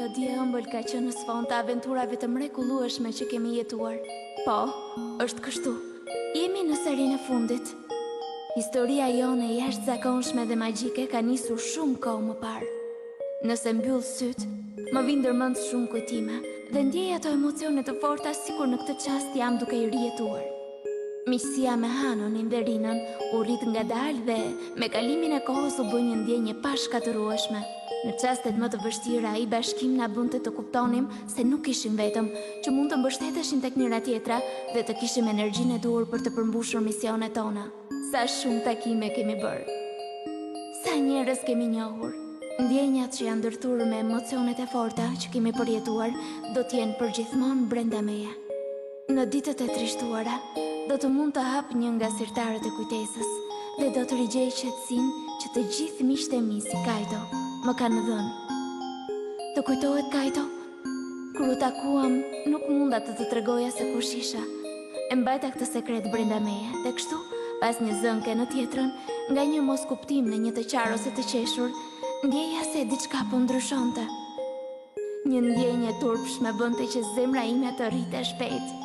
melodi e ëmbël ka qenë në sfond të aventurave të mrekullueshme që kemi jetuar. Po, është kështu. Jemi në serinë e fundit. Historia jone e jashtëzakonshme dhe magjike ka nisur shumë kohë më parë. Nëse mbyll syt, më vjen ndërmend shumë kujtime dhe ndjej ato emocione të forta sikur në këtë çast jam duke i rijetuar. Miqësia me Hanonin dhe Rinën u rrit ngadalë dhe me kalimin e kohës u bë një ndjenjë pa shkatërueshme. Në çastet më të vështira, ai bashkim na bënte të kuptonim se nuk ishim vetëm, që mund të mbështeteshim tek njëra tjetra dhe të kishim energjinë e duhur për të përmbushur misionet tona. Sa shumë takime kemi bërë. Sa njerëz kemi njohur. Ndjenjat që janë ndërtuar me emocionet e forta që kemi përjetuar do të jenë përgjithmonë brenda meje. Në ditët e trishtuara, do të mund të hap një nga sirtarët e kujtesës dhe do të rigjej qetësinë që të gjithë miqtë e mi si Kajto më kanë dhënë. Të kujtohet Kajto? Kur u takuam, nuk munda të tregoja se kush isha. E mbajta këtë sekret brenda meje dhe kështu, pas një zënke në tjetrën, nga një mos kuptim në një të qarë ose të qeshur, ndjeja se diçka po ndryshonte. Një ndjenjë turpshme bënte që zemra ime të rrite shpejt.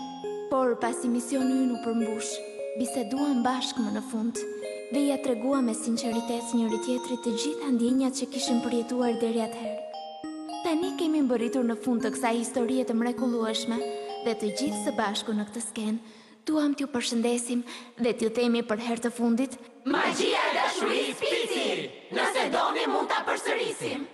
Por pasi misioni ynë u përmbush, biseduam bashkë më në fund dhe ja treguam me sinqeritet njëri tjetrit të gjitha ndjenjat që kishim përjetuar deri atëherë. Tani kemi mbërritur në fund të kësaj historie të mrekullueshme dhe të gjithë së bashku në këtë skenë duam t'ju përshëndesim dhe t'ju themi për herë të fundit: Magjia e dashurisë Pici! Nëse doni mund ta përsërisim.